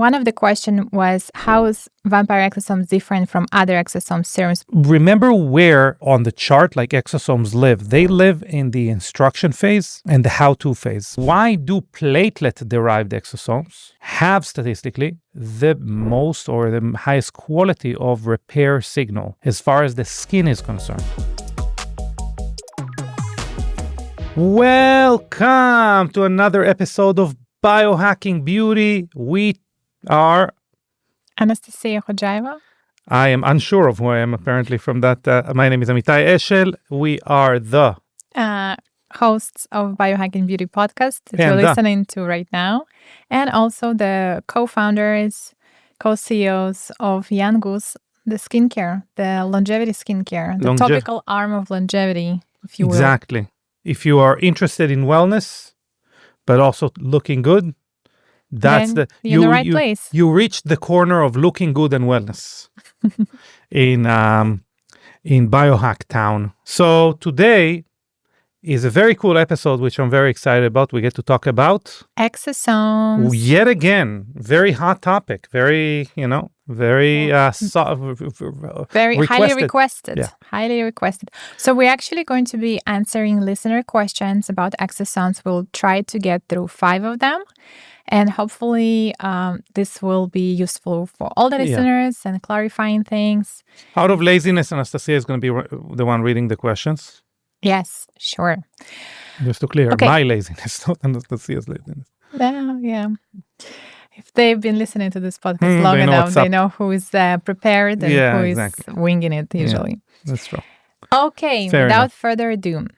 one of the question was, how is vampire exosomes different from other exosome serums? Remember where on the chart like exosomes live? They live in the instruction phase and the how-to phase. Why do platelet-derived exosomes have statistically the most or the highest quality of repair signal as far as the skin is concerned? Welcome to another episode of Biohacking Beauty. We are Anastasia Khojaeva. I am unsure of who I am apparently from that. My name is Amitai Eshel. We are the Hosts of Biohacking Beauty podcast that you're listening to right now. And also the co-founders, co-CEOs of Young Goose, the skincare, the longevity skincare, the topical arm of longevity, if you will. Exactly. If you are interested in wellness, but also looking good, that's then you're in the right place. You reached the corner of looking good and wellness in Biohack Town. So today is a very cool episode, which I'm very excited about. We get to talk about exosomes. Yet again, very hot topic. Very, very highly requested. Yeah. Highly requested. So we're actually going to be answering listener questions about exosomes. We'll try to get through 5 of them. And hopefully this will be useful for all the listeners and clarifying things. Out of laziness, Anastasia is going to be the one reading the questions. Yes, sure. Just to clear, my laziness, not Anastasia's laziness. Yeah. If they've been listening to this podcast long enough, they know who is prepared and who is winging it usually. Yeah, that's true. Okay, without further ado.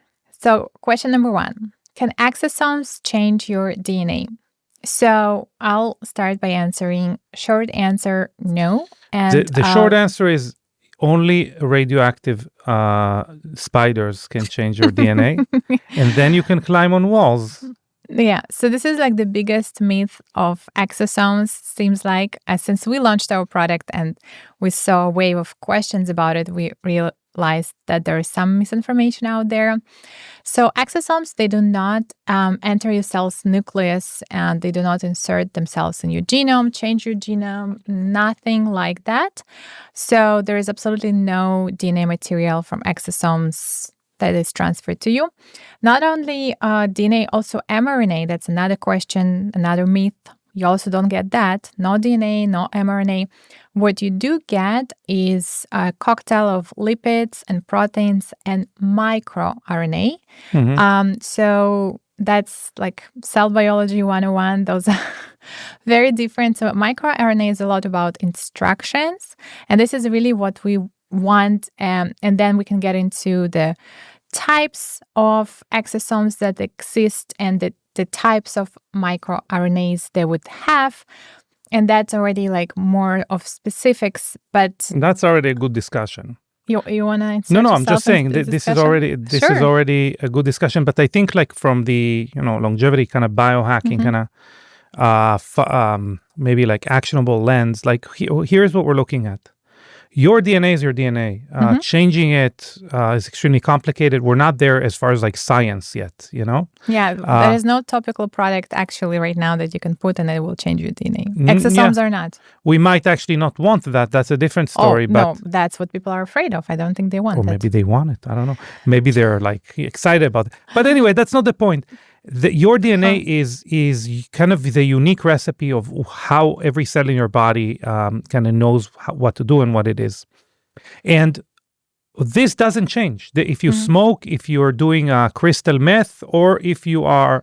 So question number 1. Can exosomes change your DNA? So I'll start by answering. Short answer, no. And the short answer is only radioactive spiders can change your DNA. And then you can climb on walls. Yeah, so this is like the biggest myth of exosomes, seems like. Since we launched our product and we saw a wave of questions about it, we realized that there is some misinformation out there. So exosomes, they do not enter your cell's nucleus and they do not insert themselves in your genome, change your genome, nothing like that. So there is absolutely no DNA material from exosomes that is transferred to you. Not only DNA, also mRNA. That's another question, another myth. You also don't get that. No DNA, no mRNA. What you do get is a cocktail of lipids and proteins and microRNA. Mm-hmm. So that's like cell biology 101. Those are very different. So microRNA is a lot about instructions. And this is really what we want. And then we can get into the types of exosomes that exist and the types of microRNAs they would have. And that's already like more of specifics, but that's already a good discussion. You want to No, I'm just saying this is already a good discussion. But I think like from the longevity kind of biohacking kind of maybe like actionable lens, like here's what we're looking at. Your DNA is your DNA. Changing it is extremely complicated. We're not there as far as like science yet, Yeah, there is no topical product actually right now that you can put and it will change your DNA. Exosomes are not. We might actually not want that. That's a different story. No, that's what people are afraid of. I don't think they want it. Or maybe they want it. I don't know. Maybe they're like excited about it. But anyway, that's not the point. Your DNA is kind of the unique recipe of how every cell in your body kind of knows what to do and what it is. And this doesn't change. If you smoke, if you're doing crystal meth, or if you are,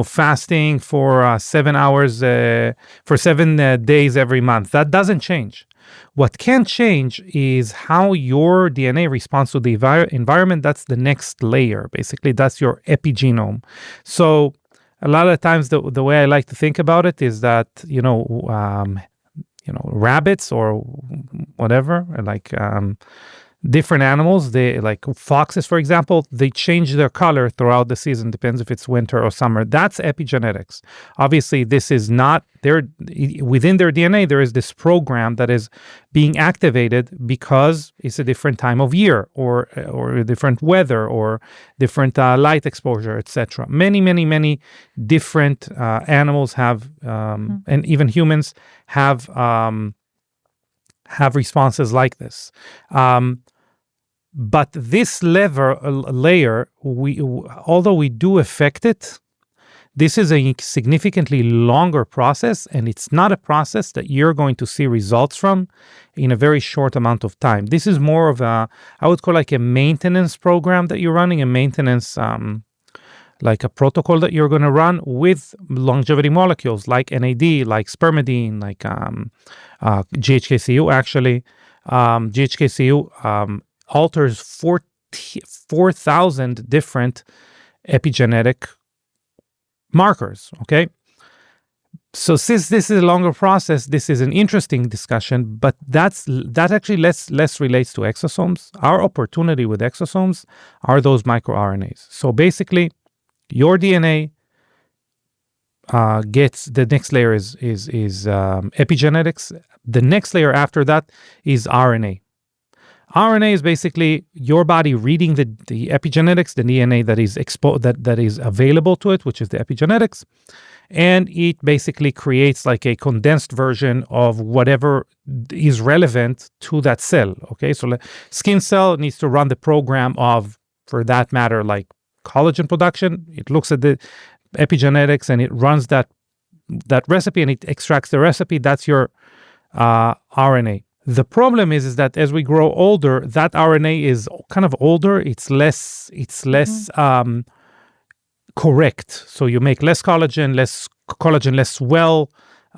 fasting for 7 hours, for 7 days every month, that doesn't change. What can change is how your DNA responds to the environment. That's the next layer. Basically, that's your epigenome. So a lot of times the way I like to think about it is that, rabbits or whatever, like different animals, they like foxes, for example, they change their color throughout the season, depends if it's winter or summer. That's epigenetics. Obviously, this is not within their DNA. There is this program that is being activated because it's a different time of year, or a different weather, or different light exposure, etc. Many different animals have, and even humans have responses like this. But this layer, although we do affect it, this is a significantly longer process, and it's not a process that you're going to see results from in a very short amount of time. This is more of I would call like a maintenance program that you're running, a maintenance, like a protocol that you're going to run with longevity molecules like NAD, like spermidine, like GHKCU, actually. GHKCU alters 4,000 different epigenetic markers, okay? So since this is a longer process, this is an interesting discussion, but that actually less relates to exosomes. Our opportunity with exosomes are those microRNAs. So basically, your DNA gets, the next layer is epigenetics. The next layer after that is RNA. RNA is basically your body reading the epigenetics, the DNA that is that is available to it, which is the epigenetics, and it basically creates like a condensed version of whatever is relevant to that cell. Okay, so skin cell needs to run the program of, for that matter, like collagen production. It looks at the epigenetics and it runs that recipe, and it extracts the recipe. That's your RNA. The problem is that as we grow older, that RNA is kind of older. It's less correct. So you make less collagen, less well.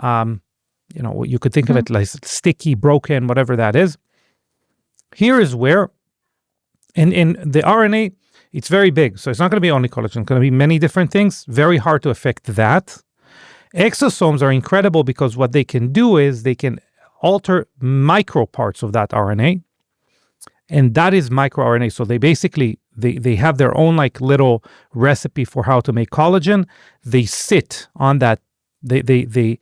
You could think of it like sticky, broken, whatever that is. Here is where, and the RNA, it's very big. So it's not going to be only collagen. It's going to be many different things. Very hard to affect that. Exosomes are incredible because what they can do is they can alter micro parts of that RNA, and that is microRNA. So they basically they have their own like little recipe for how to make collagen. They sit on that. They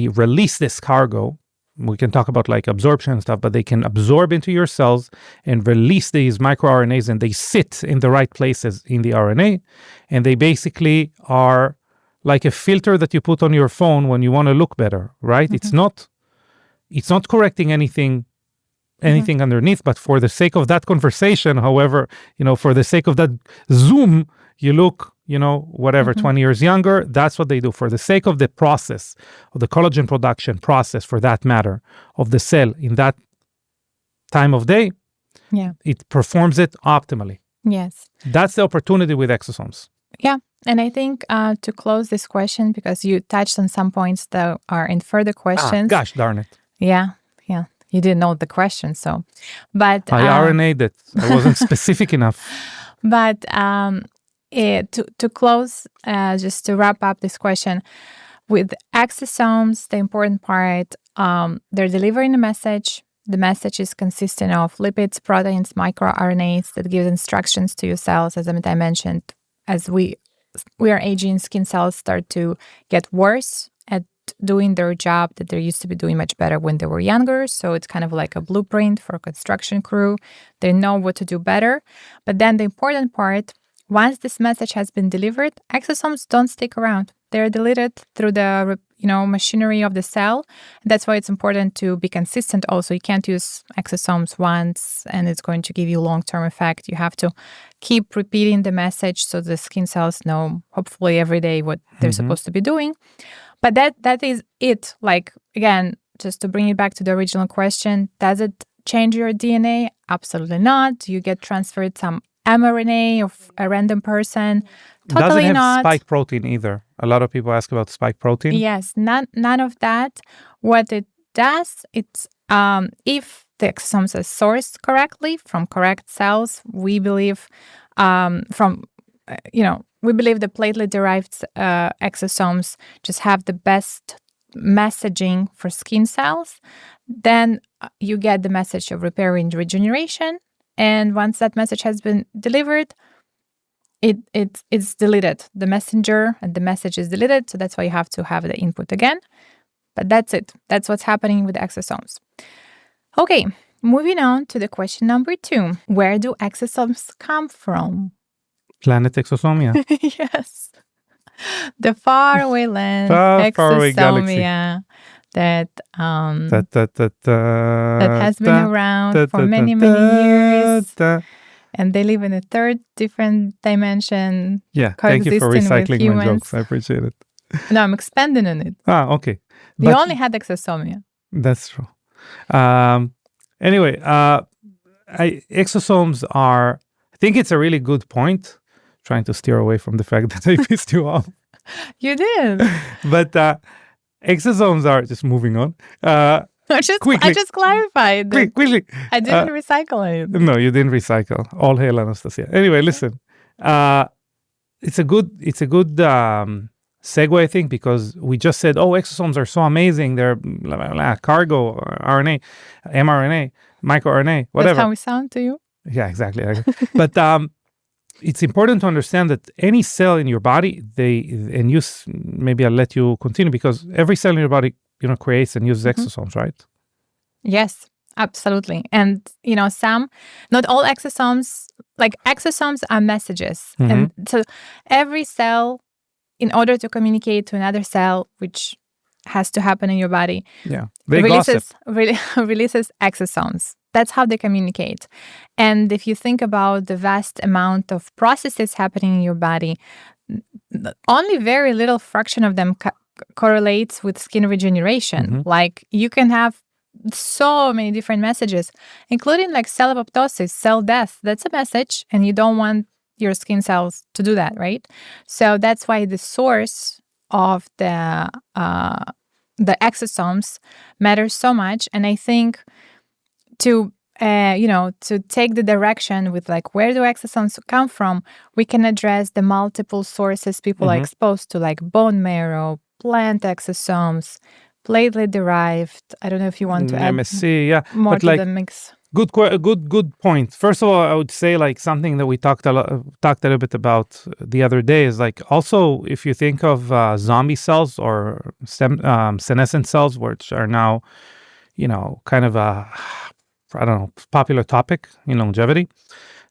release this cargo. We can talk about like absorption and stuff, but they can absorb into your cells and release these microRNAs, and they sit in the right places in the RNA, and they basically are like a filter that you put on your phone when you want to look better, right? It's not correcting anything underneath, but for the sake of that conversation, however, for the sake of that Zoom, you look, 20 years younger. That's what they do for the sake of the process, of the collagen production process, for that matter, of the cell in that time of day. Yeah. It performs it optimally. Yes. That's the opportunity with exosomes. Yeah. And I think to close this question, because you touched on some points that are in further questions. Gosh darn it. Yeah. You didn't know the question, so. But I RNA'd it. I wasn't specific enough. But to close, just to wrap up this question, with exosomes, the important part, they're delivering a message. The message is consisting of lipids, proteins, microRNAs that give instructions to your cells. As I mentioned, as we are aging, skin cells start to get worse at doing their job that they used to be doing much better when they were younger. So it's kind of like a blueprint for a construction crew. They know what to do better. But then the important part, once this message has been delivered, exosomes don't stick around. They're deleted through the machinery of the cell. That's why it's important to be consistent also. You can't use exosomes once and it's going to give you long-term effect. You have to keep repeating the message so the skin cells know, hopefully every day, what they're supposed to be doing. But that is it. Like, again, just to bring it back to the original question, does it change your DNA? Absolutely not. You get transferred some mRNA of a random person. Totally doesn't have not. Spike protein either. A lot of people ask about spike protein. Yes, none of that. What it does, it's if the exosomes are sourced correctly from correct cells, we believe we believe the platelet-derived exosomes just have the best messaging for skin cells. Then you get the message of repair and regeneration. And once that message has been delivered, it's deleted. The messenger and the message is deleted. So that's why you have to have the input again. But that's it. That's what's happening with exosomes. Okay, moving on to the question number 2. Where do exosomes come from? Planet Exosomia. Yes. The faraway land, Faraway galaxy. Exosomia, that that has been around for many, many years. And they live in a third different dimension. Yeah, thank you for recycling my jokes. I appreciate it. No, I'm expanding on it. Okay. You only had exosomia. That's true. Anyway, exosomes are, I think it's a really good point, trying to steer away from the fact that I pissed you off. You did. But exosomes are, just moving on. I just clarified. Quickly. I didn't recycle it. No, you didn't recycle. All hail Anastasia. Anyway, listen. It's a good segue, I think, because we just said, exosomes are so amazing. They're cargo, RNA, mRNA, microRNA, whatever. That's how we sound to you? Yeah, exactly. But it's important to understand that any cell in your body, maybe I'll let you continue, because every cell in your body, creates and uses exosomes, right? Yes, absolutely. And, not all exosomes, like exosomes are messages. And so every cell, in order to communicate to another cell, which has to happen in your body, releases exosomes. That's how they communicate. And if you think about the vast amount of processes happening in your body, only very little fraction of them correlates with skin regeneration. Like you can have so many different messages, including like cell apoptosis, cell death. That's a message, and you don't want your skin cells to do that, right? So that's why the source of the exosomes matters so much. And I think to take the direction with like, where do exosomes come from, we can address the multiple sources people are exposed to, like bone marrow, plant exosomes, platelet-derived. I don't know if you want to add more to the mix. Good point. First of all, I would say like something that we talked a little bit about the other day is like, also if you think of zombie cells or senescent cells, which are now, kind of a popular topic in longevity,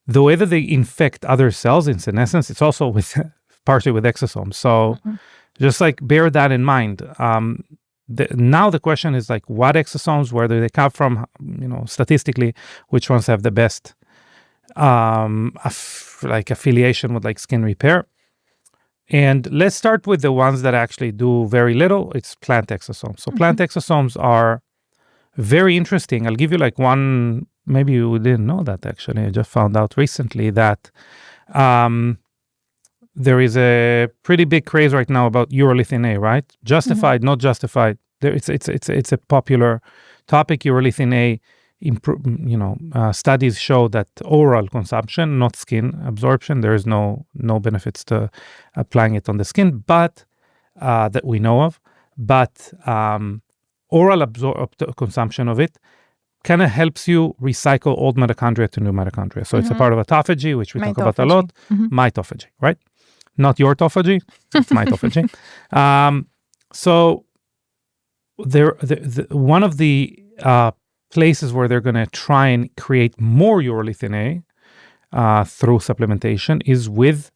the way that they infect other cells in senescence, it's also partially with exosomes. So just like bear that in mind. Now the question is like, what exosomes, where do they come from? Statistically, which ones have the best affiliation with like skin repair? And let's start with the ones that actually do very little. It's plant exosomes. So plant exosomes are very interesting. I'll give you like one. Maybe you didn't know that actually. I just found out recently that there is a pretty big craze right now about urolithin A, right? Justified, not justified. It's a popular topic. Urolithin A, studies show that oral consumption, not skin absorption, there is no benefits to applying it on the skin, but that we know of. But oral consumption of it kind of helps you recycle old mitochondria to new mitochondria. So it's a part of autophagy, which we talk about a lot. Mitophagy, right? Not your autophagy, it's mitophagy. So one of the places where they're going to try and create more urolithin A through supplementation is with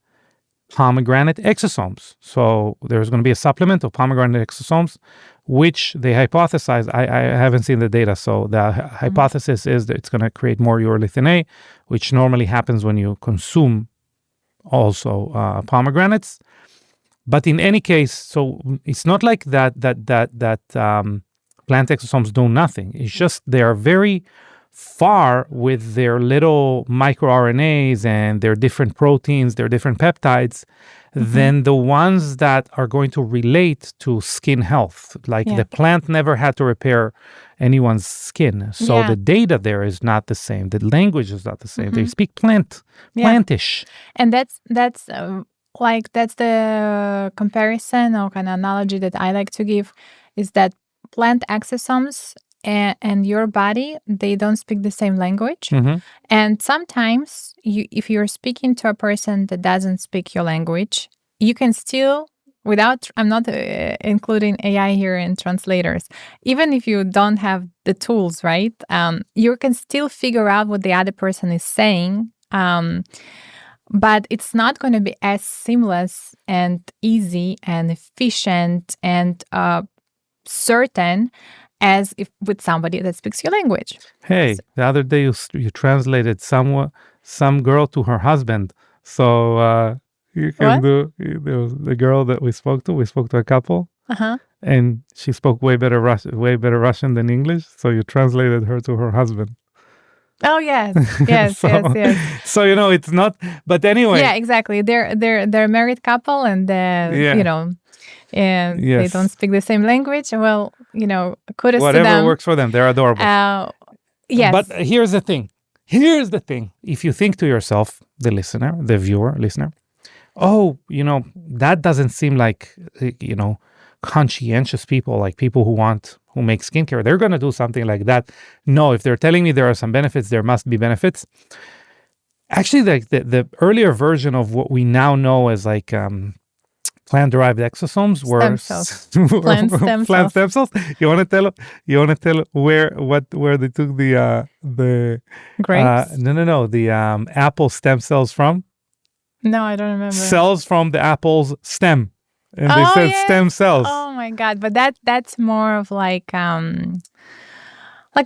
pomegranate exosomes. So there's going to be a supplement of pomegranate exosomes, which they hypothesize, I haven't seen the data, so the hypothesis is that it's going to create more urolithin A, which normally happens when you consume also pomegranates. But in any case, so it's not like that plant exosomes do nothing. It's just they are very far with their little microRNAs and their different proteins, their different peptides, than the ones that are going to relate to skin health. Like the plant never had to repair anyone's skin. So the data there is not the same. The language is not the same. They speak plantish. And that's the comparison or kind of analogy that I like to give, is that plant exosomes and your body, they don't speak the same language. Mhm. And sometimes if you're speaking to a person that doesn't speak your language, you can still, I'm not including AI here and translators, even if you don't have the tools, right? You can still figure out what the other person is saying. But it's not going to be as seamless and easy and efficient and certain as if with somebody that speaks your language. Hey, the other day you translated some girl to her husband, so you can What? there was the girl that we spoke to. We spoke to a couple, Uh-huh. and she spoke way better Russian than English. So you translated her to her husband. Oh yes, yes, so, yes, yes. So it's not. But anyway, Yeah, exactly. They're a married couple, and yeah. And Yes. they don't speak the same language. Well, kudos to Whatever them. works for them. They're adorable. Yes. But here's the thing. If you think to yourself, the listener, oh, that doesn't seem like, conscientious people, like people who make skincare. They're going to do something like that. No, if they're telling me there are some benefits, there must be benefits. Actually, like the earlier version of what we now know as like plant-derived exosomes were plant stem cells. You want to tell where they took the grapes? No, the apple stem cells from? No, I don't remember. Cells from the apple's stem, and they said yes. stem cells. Oh my god! But that's more of like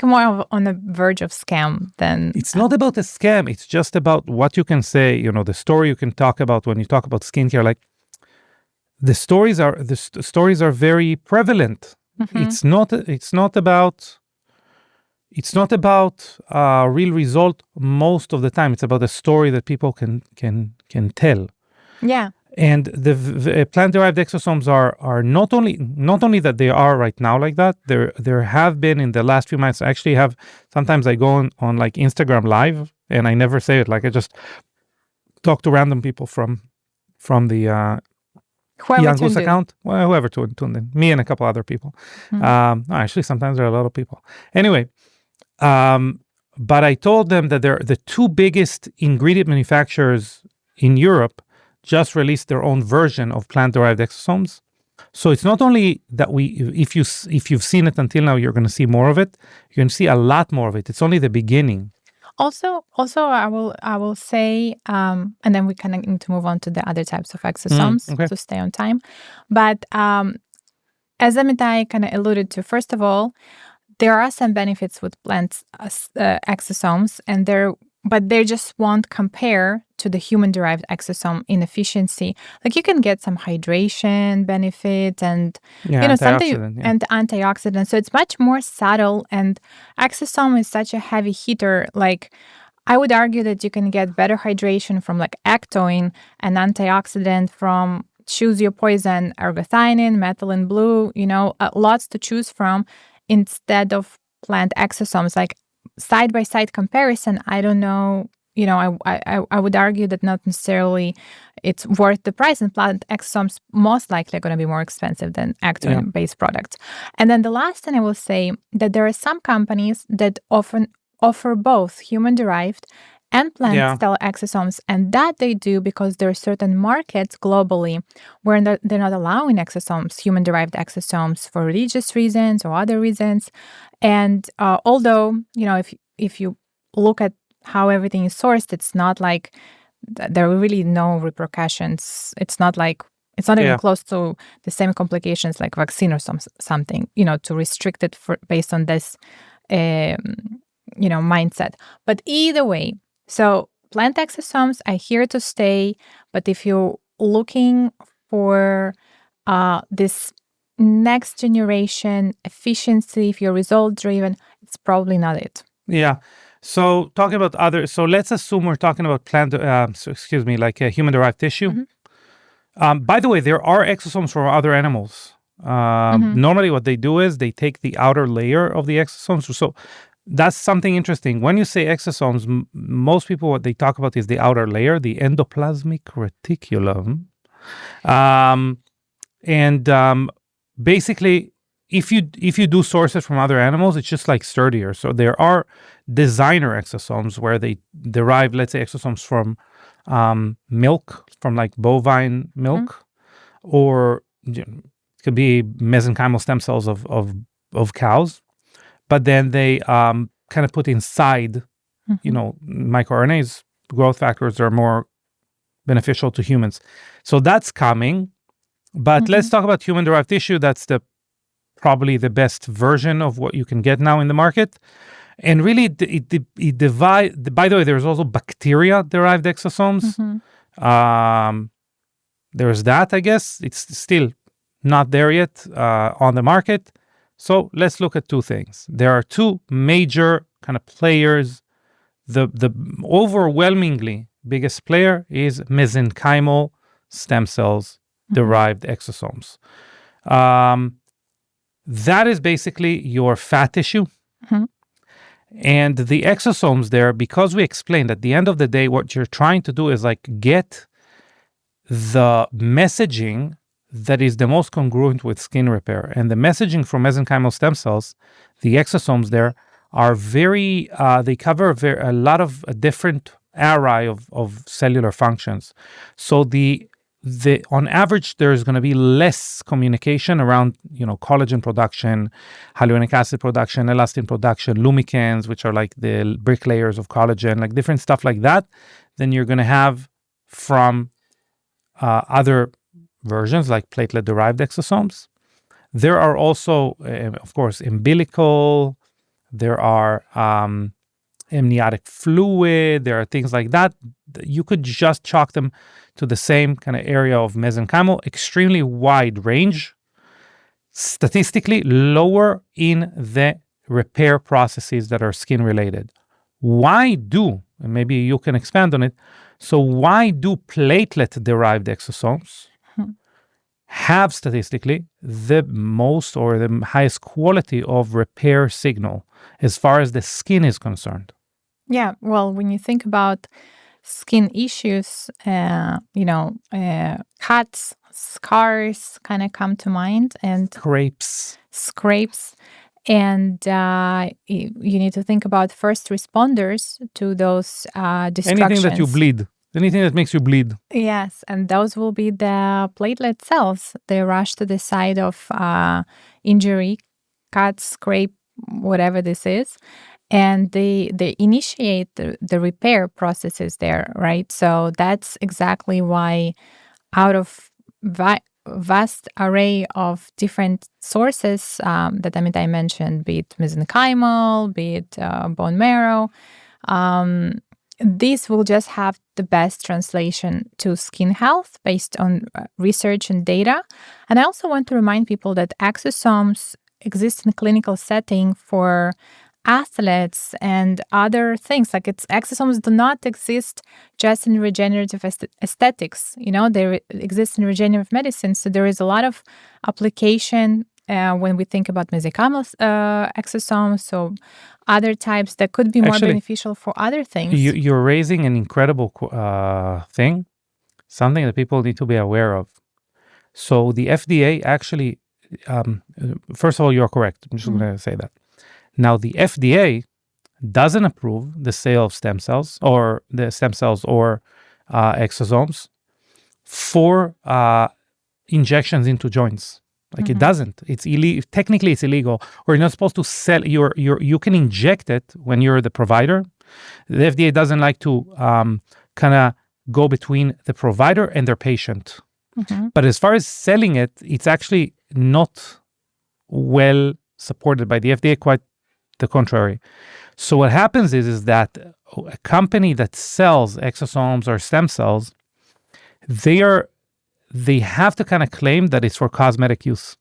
more of on the verge of scam than. It's not about a scam. It's just about what you can say. The story you can talk about when you talk about skincare. Like the stories are very prevalent. Mm-hmm. It's not about real result most of the time. It's about a story that people can tell. Yeah. And the plant-derived exosomes are not only that they are right now like that. There have been in the last few months. Sometimes I go on like Instagram Live, and I never say it. Like I just talk to random people from the Yangus account. Well, whoever tuned in. Me and a couple other people. Mm-hmm. Actually, sometimes there are a lot of people. Anyway, but I told them that the two biggest ingredient manufacturers in Europe just released their own version of plant-derived exosomes. So it's not only that if you've seen it until now, you're going to see more of it. You're going to see a lot more of it. It's only the beginning. Also, I will say, and then we kind of need to move on to the other types of exosomes to stay on time. But as Amitai kind of alluded to, first of all, there are some benefits with plant exosomes, but they just won't compare to the human-derived exosome in efficiency. Like you can get some hydration benefit and and antioxidant. So it's much more subtle. And exosome is such a heavy hitter. Like I would argue that you can get better hydration from like ectoin and antioxidant from choose your poison, ergothioneine, methylene blue. Lots to choose from instead of plant exosomes. Like side-by-side comparison, I don't know, I would argue that not necessarily it's worth the price, and plant exosomes most likely are going to be more expensive than ectoin-based products. And then the last thing I will say, that there are some companies that often offer both human-derived and plant cell exosomes, and that they do because there are certain markets globally where they're not allowing exosomes, human-derived exosomes, for religious reasons or other reasons. And although, if you look at how everything is sourced, it's not like there are really no repercussions. It's not even close to the same complications like vaccine or something, to restrict it based on this, mindset. But either way, so plant exosomes are here to stay. But if you're looking for this next generation efficiency, if you're result driven, it's probably not it. Yeah. So talking about let's assume we're talking about human-derived tissue. Mm-hmm. By the way, there are exosomes for other animals. Normally what they do is they take the outer layer of the exosomes. So that's something interesting. When you say exosomes, most people, what they talk about is the outer layer, the endoplasmic reticulum. Basically, if you do source it from other animals, it's just like sturdier. So there are designer exosomes where they derive, let's say, exosomes from milk, from like bovine milk, or it could be mesenchymal stem cells of cows. But then they kind of put inside, microRNAs, growth factors that are more beneficial to humans. So that's coming. But let's talk about human-derived tissue. That's probably the best version of what you can get now in the market. And really, it divides. By the way, there's also bacteria-derived exosomes. There's that, I guess. It's still not there yet on the market. So let's look at two things. There are two major kind of players. The overwhelmingly biggest player is mesenchymal stem cells derived exosomes. That is basically your fat tissue. And the exosomes there, because we explained at the end of the day, what you're trying to do is like get the messaging that is the most congruent with skin repair. And the messaging from mesenchymal stem cells, the exosomes there, are very, they cover a lot of a different array of cellular functions. So on average, there's going to be less communication around, collagen production, hyaluronic acid production, elastin production, lumicans, which are like the bricklayers of collagen, like different stuff like that, than you're going to have from other versions like platelet-derived exosomes. There are also, of course, umbilical. There are amniotic fluid. There are things like that. You could just chalk them to the same kind of area of mesenchymal, extremely wide range, statistically lower in the repair processes that are skin related. And maybe you can expand on it, so why do platelet-derived exosomes have statistically the most or the highest quality of repair signal as far as the skin is concerned? Yeah, well, when you think about skin issues, cuts, scars kind of come to mind, and scrapes. And you need to think about first responders to those destructions. Anything that you bleed. Anything that makes you bleed. Yes, and those will be the platelet cells. They rush to the site of injury, cut, scrape, whatever this is, and they initiate the repair processes there, right? So that's exactly why out of vast array of different sources that I mentioned, be it mesenchymal, be it bone marrow, these will just have the best translation to skin health based on research and data. And I also want to remind people that exosomes exist in a clinical setting for athletes and other things. Like exosomes do not exist just in regenerative aesthetics. They exist in regenerative medicine. So there is a lot of application when we think about mesenchymal exosomes, so other types that could be more beneficial for other things. You're raising an incredible thing, something that people need to be aware of. So the FDA actually, first of all, you're correct. I'm just going to say that. Now, the FDA doesn't approve the sale of stem cells or exosomes for injections into joints. Like it doesn't. It's illegal. Technically, it's illegal. Or you're not supposed to sell. You can inject it when you're the provider. The FDA doesn't like to kind of go between the provider and their patient. But as far as selling it, it's actually not well supported by the FDA. Quite the contrary. So what happens is that a company that sells exosomes or stem cells, they have to kind of claim that it's for cosmetic use.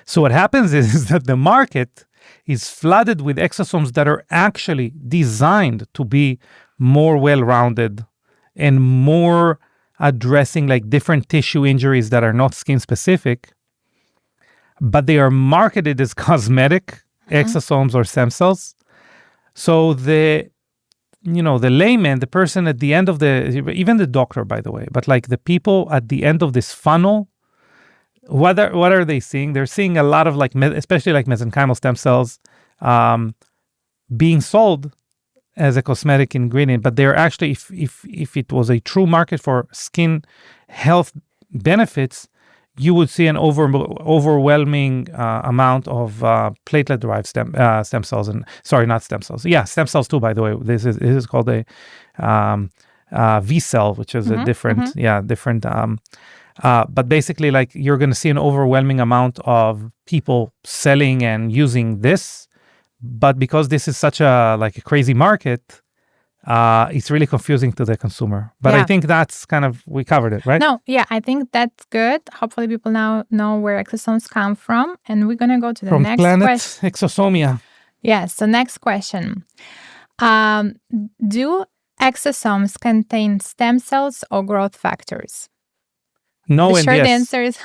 So what happens is that the market is flooded with exosomes that are actually designed to be more well-rounded and more addressing like different tissue injuries that are not skin-specific, but they are marketed as cosmetic exosomes or stem cells. So the layman, the person at the end of even the doctor, by the way, but like the people at the end of this funnel what are they seeing? They're seeing a lot of like, especially like mesenchymal stem cells being sold as a cosmetic ingredient, but they're actually, if it was a true market for skin health benefits, you would see an overwhelming amount of platelet-derived stem cells, and sorry, not stem cells. Yeah, stem cells too. By the way, this is called a V cell, which is a different, different. But basically, like you're going to see an overwhelming amount of people selling and using this. But because this is such a crazy market, it's really confusing to the consumer. But I think that's kind of, we covered it, right? No, yeah, I think that's good. Hopefully people now know where exosomes come from. And we're going to go to the next question. Planet Exosomia. Yes, so next question. Do exosomes contain stem cells or growth factors? No, the and short yes. answer is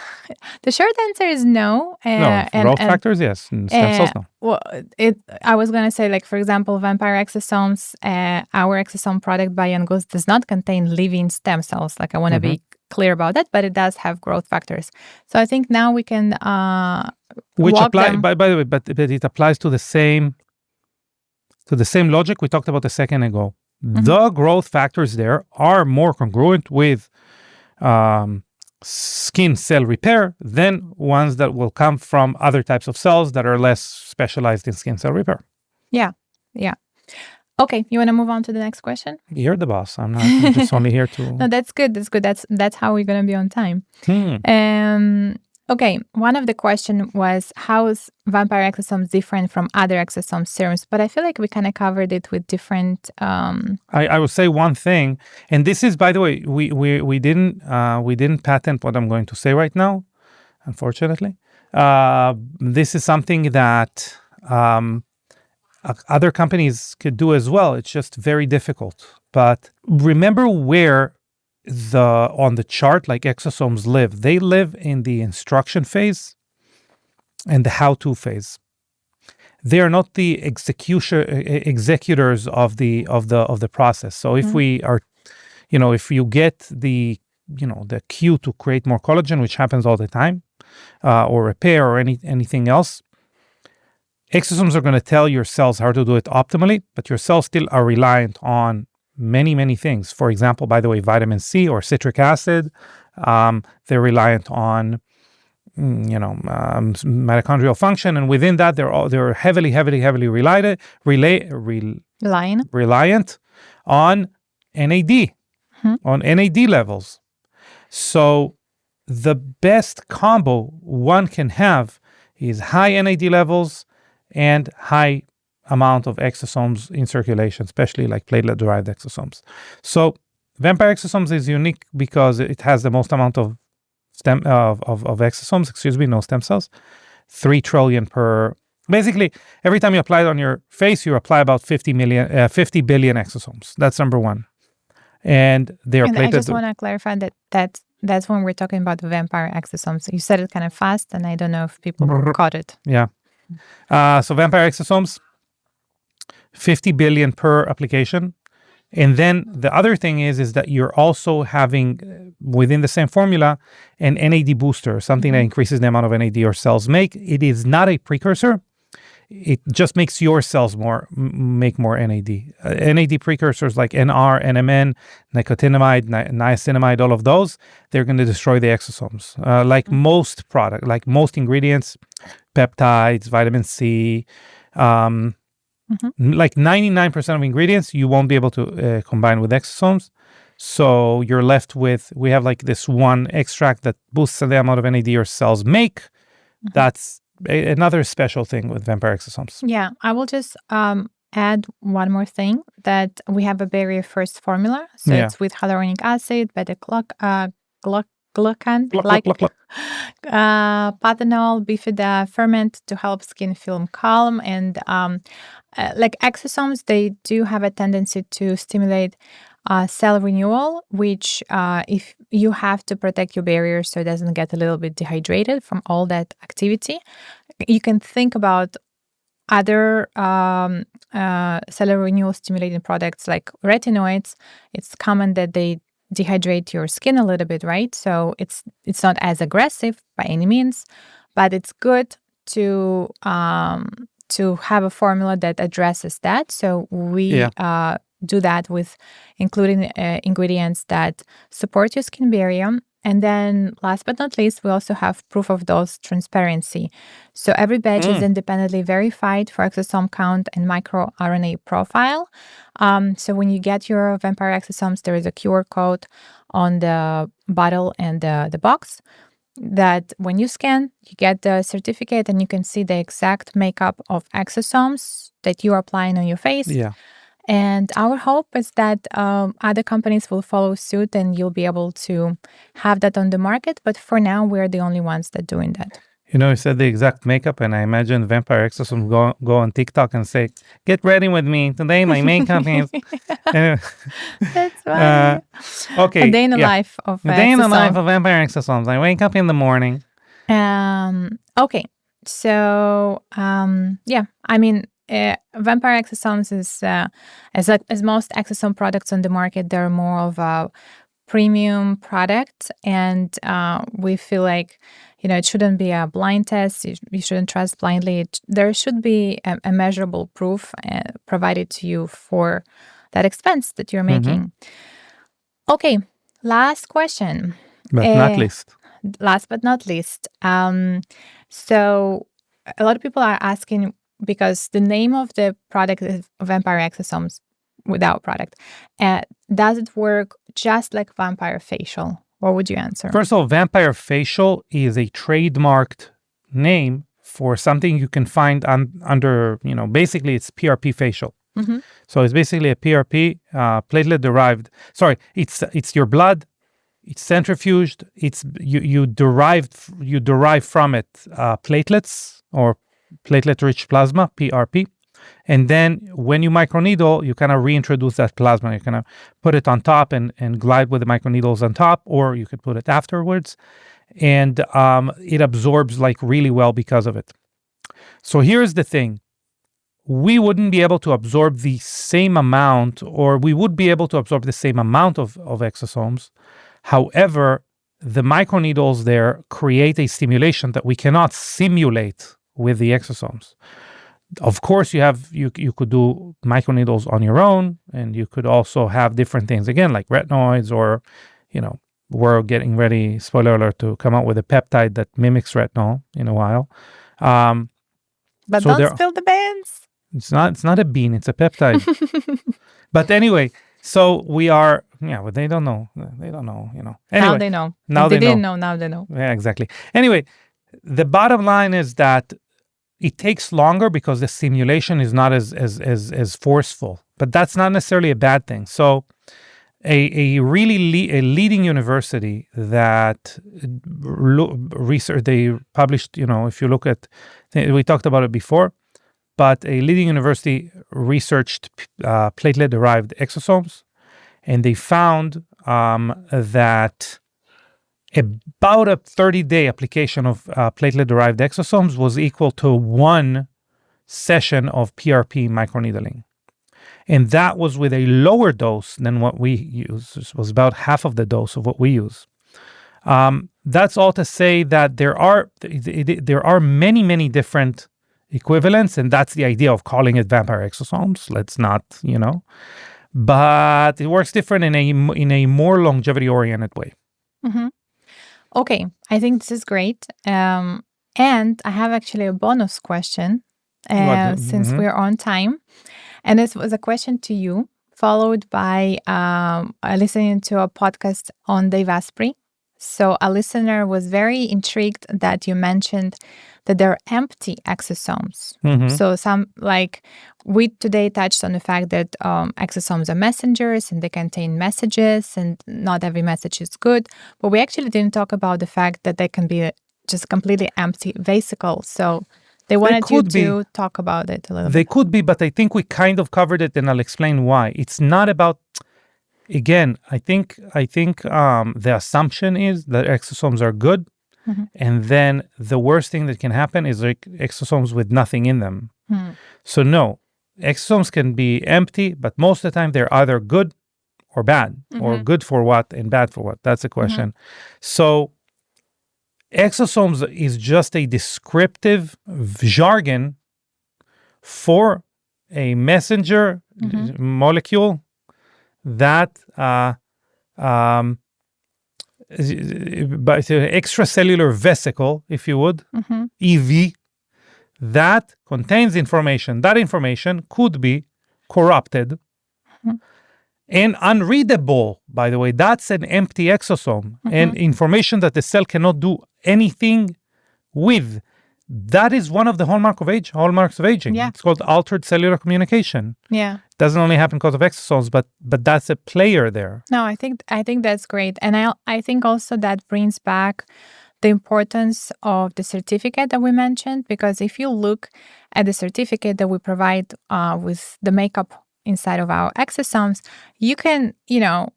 the short answer is no. Growth factors, yes. And stem cells, no. Well, I was going to say, like, for example, Vampire Exosomes, our exosome product Biohacking Beauty does not contain living stem cells. Like, I want to be clear about that, but it does have growth factors. So I think now we can which apply them. by the way, but it applies to the same logic we talked about a second ago. The growth factors there are more congruent with skin cell repair than ones that will come from other types of cells that are less specialized in skin cell repair. Yeah. Okay, you want to move on to the next question? You're the boss. I'm not. I'm just only here to. No, that's good. That's how we're gonna be on time. Okay, one of the question was, how is Vampire Exosomes different from other exosome serums? But I feel like we kind of covered it with different. I will say one thing, and this is, by the way, we didn't patent what I'm going to say right now, unfortunately. This is something that other companies could do as well. It's just very difficult. But remember where on the chart, like exosomes live. They live in the instruction phase and the how-to phase. They are not the executors of the process. So if we are, if you get the cue to create more collagen, which happens all the time, or repair or anything else, exosomes are going to tell your cells how to do it optimally, but your cells still are reliant on many things. For example, by the way, vitamin C or citric acid, they're reliant on mitochondrial function, and within that they're heavily reliant on NAD, on NAD levels. So the best combo one can have is high NAD levels and high amount of exosomes in circulation, especially like platelet-derived exosomes. So Vampire Exosomes is unique because it has the most amount of exosomes, no stem cells, 3 trillion per. Basically, every time you apply it on your face, you apply about 50 billion exosomes. That's number one. And they are I just want to clarify that's when we're talking about the Vampire Exosomes. You said it kind of fast, and I don't know if people caught it. Yeah. So Vampire Exosomes, 50 billion per application. And then the other thing is that you're also having within the same formula an NAD booster, something that increases the amount of NAD your cells make. It is not a precursor. It just makes your cells make more NAD. NAD precursors like NR, NMN, nicotinamide, niacinamide, all of those, they're going to destroy the exosomes. Like most product, like most ingredients, peptides, vitamin C, like 99% of ingredients, you won't be able to combine with exosomes. So you're left with, we have like this one extract that boosts the amount of NAD your cells make. That's another special thing with Vampire Exosomes. Yeah, I will just add one more thing, that we have a barrier first formula. So it's with hyaluronic acid, beta-glucan, pathanol, bifida ferment to help skin feel calm. And like exosomes, they do have a tendency to stimulate cell renewal, which if you have to protect your barrier so it doesn't get a little bit dehydrated from all that activity, you can think about other cellular renewal stimulating products like retinoids. It's common that they dehydrate your skin a little bit, right? So it's not as aggressive by any means, but it's good to have a formula that addresses that. So we do that with including ingredients that support your skin barrier. And then last but not least, we also have proof of dose transparency. So every batch is independently verified for exosome count and microRNA profile. So when you get your Vampire Exosomes, there is a QR code on the bottle and the box that when you scan, you get the certificate and you can see the exact makeup of exosomes that you are applying on your face. Yeah. And our hope is that other companies will follow suit and you'll be able to have that on the market. But for now, we're the only ones that are doing that. You said the exact makeup, and I imagine Vampire Exosomes go on TikTok and say, "Get ready with me today. My makeup is." That's right. Okay. A day in the life of a day in the life of Vampire Exosomes. I wake up in the morning. Okay. So Vampire Exosomes is as most exosome products on the market, they're more of a premium product, and we feel like it shouldn't be a blind test. You shouldn't trust blindly. There should be a measurable proof provided to you for that expense that you're making. Okay, last question. But not least. Last but not least. So a lot of people are asking, because the name of the product is Vampire Exosomes without product. Does it work just like Vampire Facial? What would you answer? First of all, Vampire Facial is a trademarked name for something you can find under, basically it's PRP facial. So it's basically a PRP, platelet-derived. Sorry, it's your blood. It's centrifuged. It's you derive from it platelets or platelet-rich plasma, PRP. And then when you microneedle, you kind of reintroduce that plasma. You kind of put it on top and glide with the microneedles on top, or you could put it afterwards. And it absorbs really well because of it. So here's the thing. We wouldn't be able to absorb the same amount, or we would be able to absorb the same amount of exosomes. However, the microneedles there create a stimulation that we cannot simulate with the exosomes. Of course, you could do microneedles on your own, and you could also have different things, again, like retinoids, or, we're getting ready, spoiler alert, to come out with a peptide that mimics retinol in a while. But so don't spill the beans. It's not a bean, it's a peptide. But anyway, so we are, but they don't know. They don't know, Anyway, now they know. Now they didn't know, now they know. Yeah, exactly. Anyway, the bottom line is that it takes longer because the simulation is not as forceful, but that's not necessarily a bad thing. So a leading university that research, they published, if you look at, we talked about it before, but a leading university researched platelet-derived exosomes, and they found that about a 30-day application of platelet-derived exosomes was equal to 1 session of PRP microneedling. And that was with a lower dose than what we use. It was about half of the dose of what we use. That's all to say that there are many, many different equivalents, and that's the idea of calling it Vampire Exosomes. Let's not, but it works different in a more longevity-oriented way. Okay, I think this is great. And I have actually a bonus question since we're on time. And this was a question to you, followed by listening to a podcast on Dave Asprey. So a listener was very intrigued that you mentioned that they're empty exosomes. So we today touched on the fact that exosomes are messengers and they contain messages, and not every message is good. But we actually didn't talk about the fact that they can be just completely empty vesicles. So they wanted you to talk about it a little bit. They could be, but I think we kind of covered it, and I'll explain why. It's not about, again, I think the assumption is that exosomes are good. And then the worst thing that can happen is exosomes with nothing in them. So no, exosomes can be empty, but most of the time they're either good or bad, or good for what and bad for what? That's the question. So exosomes is just a descriptive jargon for a messenger molecule that but it's an extracellular vesicle, if you would, EV, that contains information. That information could be corrupted and unreadable, by the way. That's an empty exosome and information that the cell cannot do anything with. That is one of the hallmarks of aging. Yeah. It's called altered cellular communication. Yeah. It doesn't only happen because of exosomes, but that's a player there. No, I think that's great. And I think also that brings back the importance of the certificate that we mentioned, because if you look at the certificate that we provide with the makeup inside of our exosomes, you can, read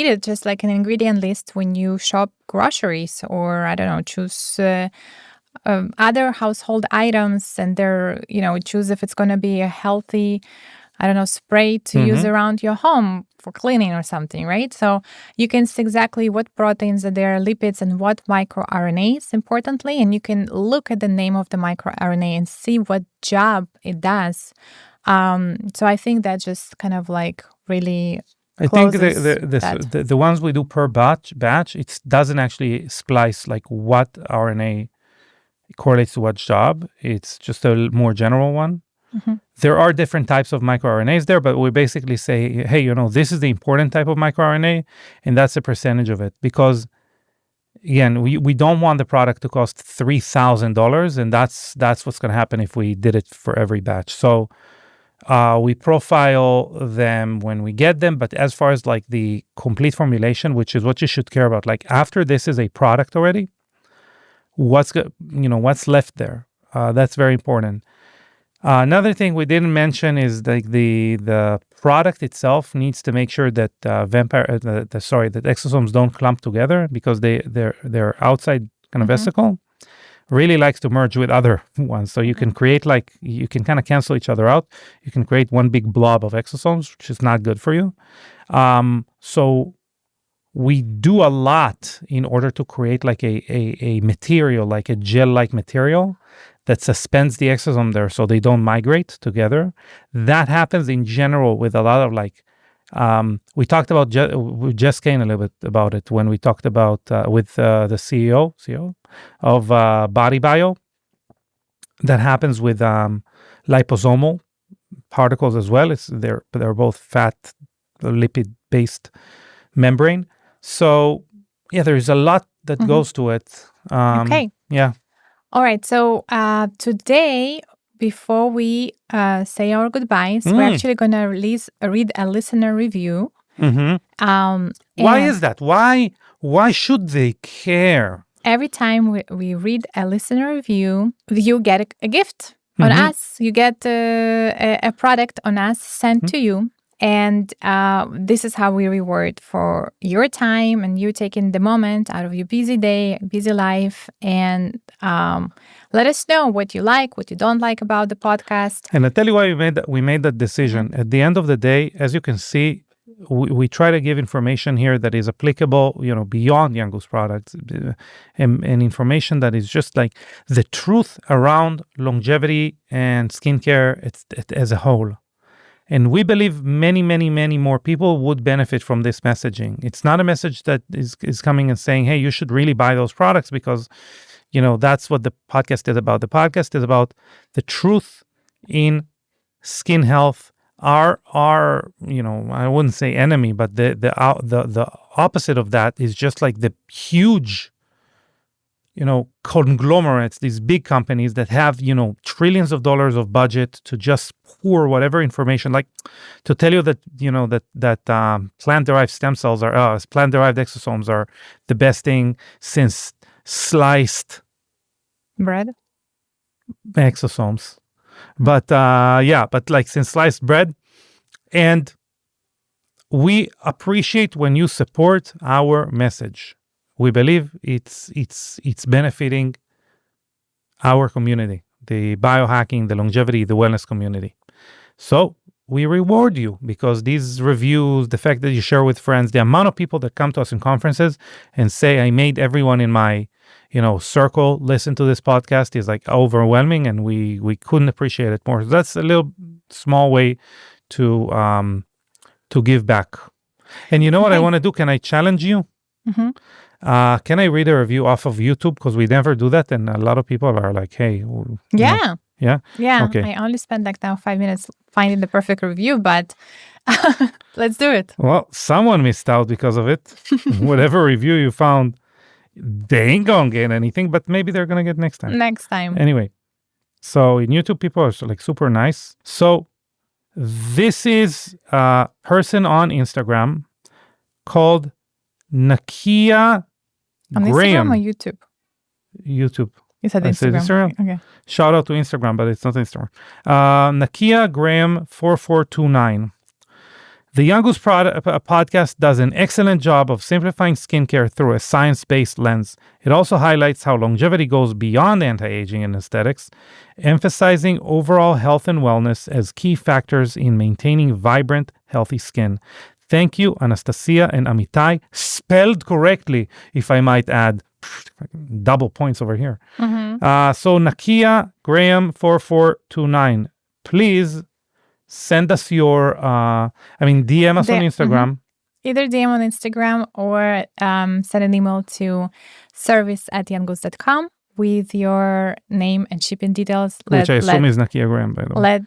it just like an ingredient list when you shop groceries, or I don't know, choose other household items, and choose if it's going to be a healthy, I don't know, spray to use around your home for cleaning or something, right? So you can see exactly what proteins are there, lipids, and what microRNAs, importantly, and you can look at the name of the microRNA and see what job it does. So I think that just kind of like really I think the ones we do per batch, it doesn't actually splice like what RNA correlates to what job. It's just a more general one. There are different types of microRNAs there, but we basically say, hey, this is the important type of microRNA, and that's a percentage of it. Because, again, we don't want the product to cost $3,000, and that's what's going to happen if we did it for every batch. So we profile them when we get them, but as far as like the complete formulation, which is what you should care about, like after this is a product already, what's left there? That's very important. Another thing we didn't mention is like the product itself needs to make sure that that exosomes don't clump together, because they're outside kind of vesicle really likes to merge with other ones. So you can create you can kind of cancel each other out. You can create one big blob of exosomes, which is not good for you. So we do a lot in order to create like a material, like a gel-like material that suspends the exosome there so they don't migrate together. That happens in general with a lot of we talked about, we just came a little bit about it when we talked about with the CEO of Body Bio. That happens with liposomal particles as well. They're both fat, lipid-based membrane. So yeah, there is a lot that goes to it. Okay. Yeah. All right. So today, before we say our goodbyes, we're actually going to read a listener review. Why is that? Why should they care? Every time we read a listener review, you get a gift on us. You get a product on us sent to you. And this is how we reward for your time and you taking the moment out of your busy day, busy life, and let us know what you like, what you don't like about the podcast. And I tell you why we made that decision. At the end of the day, as you can see, we try to give information here that is applicable, beyond Young Goose products, and information that is just like the truth around longevity and skincare as a whole. And we believe many, many, many more people would benefit from this messaging. It's not a message that is coming and saying, hey, you should really buy those products because, that's what the podcast is about. The podcast is about the truth in skin health. Our I wouldn't say enemy, but the opposite of that is just like the huge, conglomerates, these big companies that have, trillions of dollars of budget to just pour whatever information, like to tell you that, that plant-derived stem cells plant-derived exosomes are the best thing since sliced bread exosomes. But but since sliced bread. And we appreciate when you support our message. We believe it's benefiting our community, the biohacking, the longevity, the wellness community. So we reward you because these reviews, the fact that you share with friends, the amount of people that come to us in conferences and say, I made everyone in my, circle listen to this podcast is like overwhelming, and we couldn't appreciate it more. So that's a little small way to give back. And you know what I want to do? Can I challenge you? Mm-hmm. Can I read a review off of YouTube? Because we never do that. And a lot of people are like, hey. Yeah. Yeah? Yeah. Okay. I only spent like now 5 minutes finding the perfect review, but let's do it. Well, someone missed out because of it. Whatever review you found, they ain't going to get anything, but maybe they're going to get next time. Next time. Anyway, so in YouTube, people are like super nice. So this is a person on Instagram called Nakia On Graham. Instagram or YouTube? YouTube. You said I said Instagram. Instagram? Okay. Shout out to Instagram, but it's not Instagram. Nakia Graham 4429. The Young Goose podcast does an excellent job of simplifying skincare through a science-based lens. It also highlights how longevity goes beyond anti-aging and aesthetics, emphasizing overall health and wellness as key factors in maintaining vibrant, healthy skin. Thank you, Anastasia and Amitai, spelled correctly, if I might add. Double points over here. Mm-hmm. So Nakia Graham 4429, please send us your DM us on Instagram. Either DM on Instagram or send an email to service@younggoose.com with your name and shipping details. Which I assume is Nakia Graham, by the way.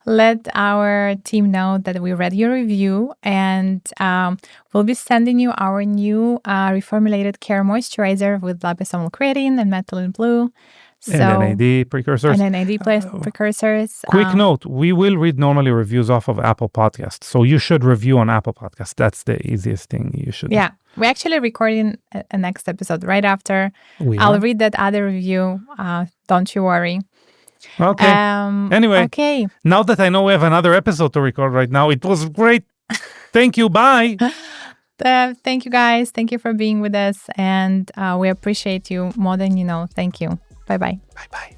Let our team know that we read your review, and we'll be sending you our new reformulated care moisturizer with liposomal creatine and methylene blue. And NAD precursors. And NAD precursors. Quick note, we will read normally reviews off of Apple Podcasts. So you should review on Apple Podcasts. That's the easiest thing you should do. Yeah. We're actually recording a next episode right after. I'll read that other review. Don't you worry. Okay. Anyway, okay. Now that I know we have another episode to record right now, it was great. Thank you. Bye. Thank you, guys. Thank you for being with us. And we appreciate you more than you know. Thank you. Bye-bye. Bye-bye.